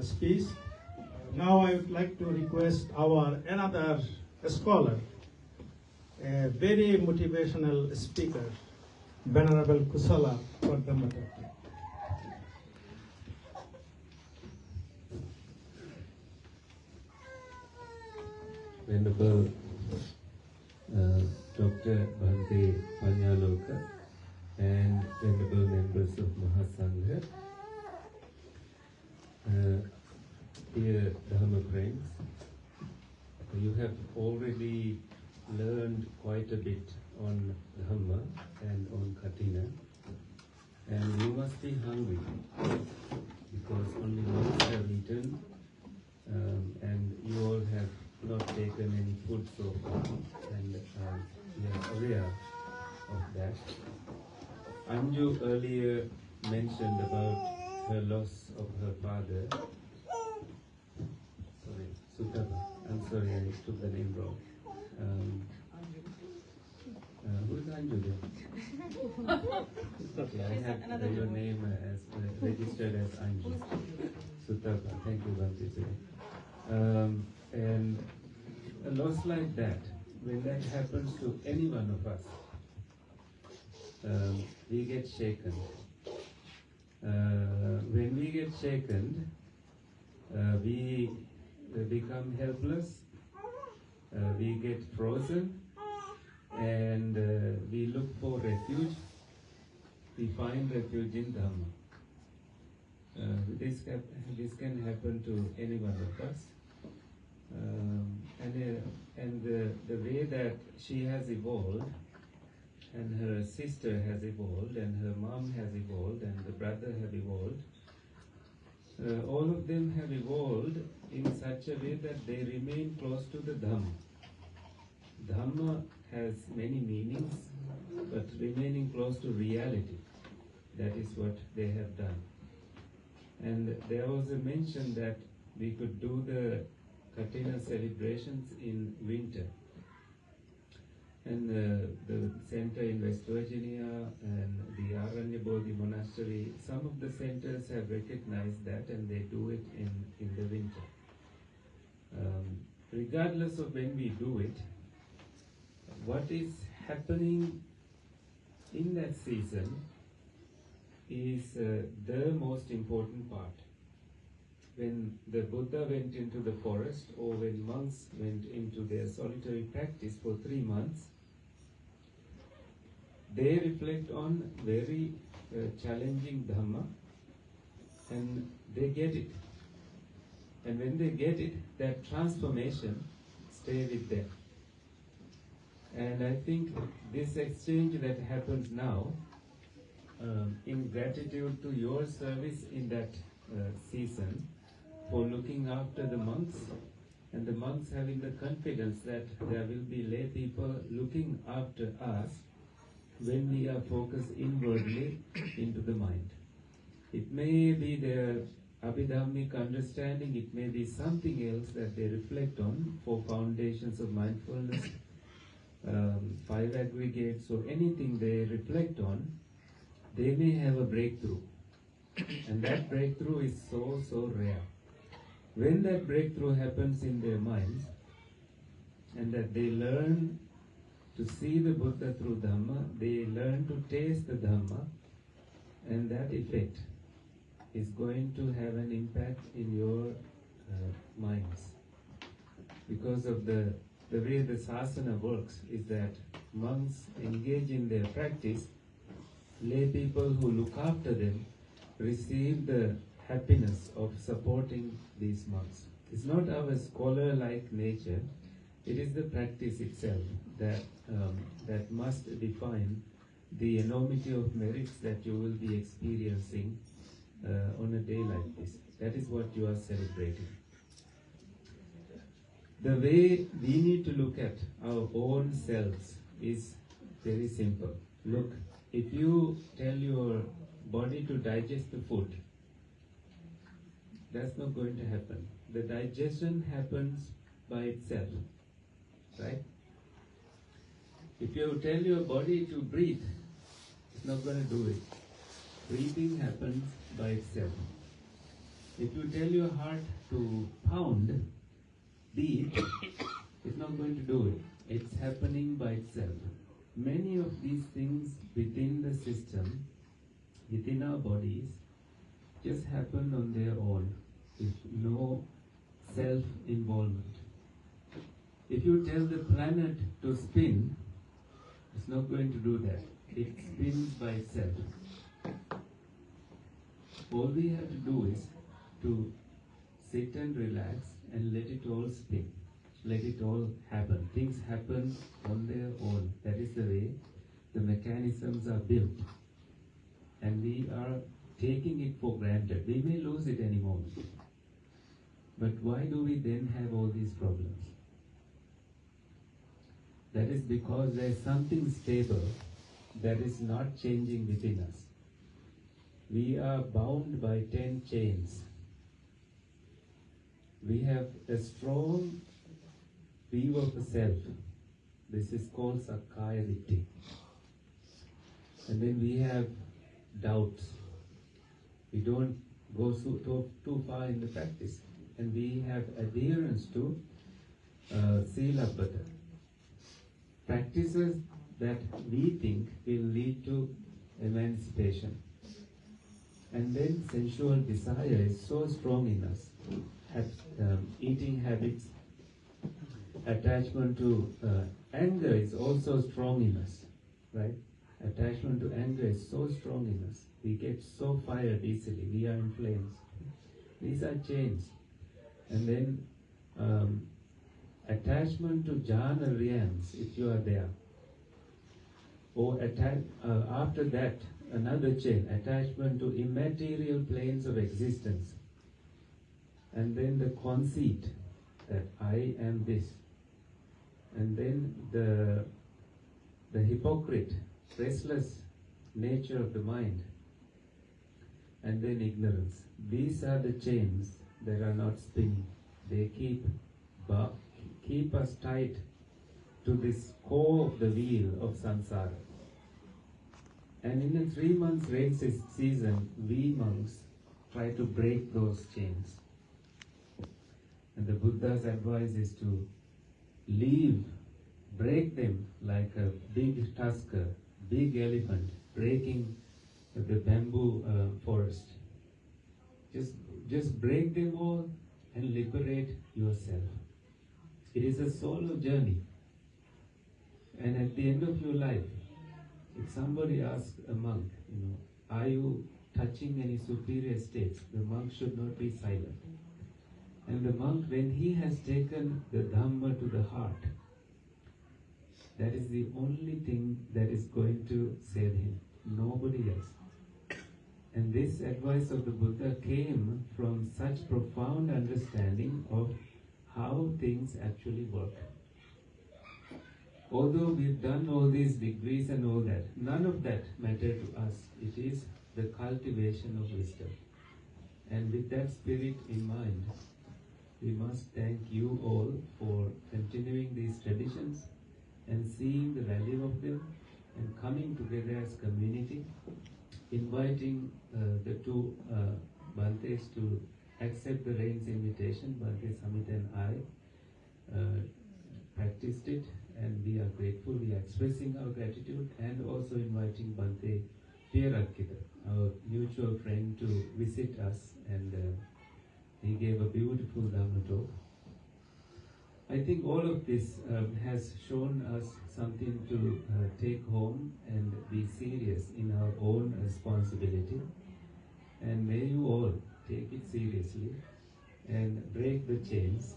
speech. Now I would like to request our another scholar, a very motivational speaker, Venerable Kusala, for Dhamma. Venerable Dr. Bhante and Venerable members of Mahasangha, dear Dhamma friends, you have already learned quite a bit on Dhamma and on Kathina, and you must be hungry because only monks have eaten, and you all have not taken any food so far, and we are aware of that. Anju earlier mentioned about her loss of her father. Sorry, Sutaba. I'm sorry, I took the name wrong. Who is Anju then? I have your name as registered as Anju. Sutaba. Thank you, Bhante. And a loss like that, when that happens to any one of us, we get shaken. When we get shaken, we become helpless, we get frozen, and we look for refuge. We find refuge in Dhamma. This can happen to any one of us. And the way that she has evolved, and her sister has evolved, and her mom has evolved, and the brother have evolved, all of them have evolved in such a way that they remain close to the Dhamma. Dhamma has many meanings, but remaining close to reality, that is what they have done. And there was a mention that we could do the Kathina celebrations in winter. And the center in West Virginia and the Aranya Bodhi Monastery, some of the centers have recognized that, and they do it in the winter. Regardless of when we do it, what is happening in that season is the most important part. When the Buddha went into the forest, or when monks went into their solitary practice for 3 months, they reflect on very challenging Dhamma, and they get it. And when they get it, that transformation stays with them. And I think this exchange that happens now, in gratitude to your service in that season, for looking after the monks, and the monks having the confidence that there will be lay people looking after us when we are focused inwardly into the mind. It may be their Abhidhammic understanding, it may be something else that they reflect on for foundations of mindfulness, 5 aggregates, or anything they reflect on, they may have a breakthrough. And that breakthrough is so rare. When that breakthrough happens in their minds, and that they learn to see the Buddha through Dhamma, they learn to taste the Dhamma, and that effect is going to have an impact in your minds. Because of the way the sasana works is that monks engage in their practice, lay people who look after them receive the happiness of supporting these monks. It's not our scholar-like nature, it is the practice itself that must define the enormity of merits that you will be experiencing on a day like this. That is what you are celebrating. The way we need to look at our own selves is very simple. Look, if you tell your body to digest the food, that's not going to happen. The digestion happens by itself, right? If you tell your body to breathe, it's not going to do it. Breathing happens by itself. If you tell your heart to pound, beat, it's not going to do it. It's happening by itself. Many of these things within the system, within our bodies, just happen on their own, with no self-involvement. If you tell the planet to spin, it's not going to do that. It spins by itself. All we have to do is to sit and relax and let it all spin. Let it all happen. Things happen on their own. That is the way the mechanisms are built. And we are taking it for granted. We may lose it any moment. But why do we then have all these problems? That is because there is something stable that is not changing within us. We are bound by 10 chains. We have a strong view of the self. This is called Sakkaya Ditthi. And then we have doubts. We don't go too far in the practice. And we have adherence to Silabbata. Practices that we think will lead to emancipation. And then sensual desire is so strong in us. Eating habits, attachment to anger is also strong in us, right? Attachment to anger is so strong in us. We get so fired easily. We are in flames. These are chains. And then attachment to jhana realms, if you are there. Or after that, another chain, attachment to immaterial planes of existence. And then the conceit that I am this. And then the hypocrite, restless nature of the mind. And then ignorance. These are the chains that are not spinning. They keep us tight to this core of the wheel of samsara. And in a 3 months rain season, we monks try to break those chains. And the Buddha's advice is to break them like a big tusker, big elephant, breaking the bamboo forest. Just break them all and liberate yourself. It is a solo journey. And at the end of your life, if somebody asks a monk, are you touching any superior states? The monk should not be silent. And the monk, when he has taken the Dhamma to the heart, that is the only thing that is going to save him. Nobody else. And this advice of the Buddha came from such profound understanding of how things actually work. Although we've done all these degrees and all that, none of that mattered to us. It is the cultivation of wisdom. And with that spirit in mind, we must thank you all for continuing these traditions and seeing the value of them and coming together as community, inviting the two Bhantes to accept the Rain's invitation. Bhante Samit and I practiced it, and we are grateful. We are expressing our gratitude and also inviting Bhante Pierakita, our mutual friend, to visit us, and he gave a beautiful Dhamma talk. I think all of this has shown us something to take home and be serious in our own responsibility. And may you all take it seriously and break the chains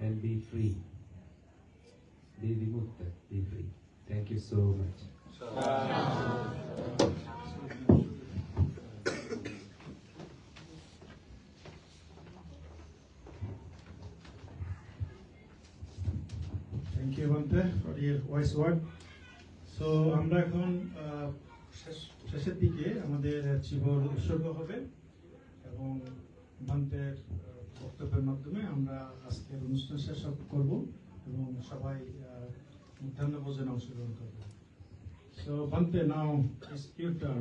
and be free. Be vimukta, be free. Thank you so much. Thank you, Bhante, for your wise word. So, আমরা এখন শেষের দিকে আমাদের জীবন উৎসর্গ হবে এবং ভান্তের বক্তব্যের মাধ্যমে আমরা আজকের অনুষ্ঠান শেষ করব এবং সবাই মধ্যাহ্ন ভোজনে অংশগ্রহণ করব। So, Bhante, now it's your turn.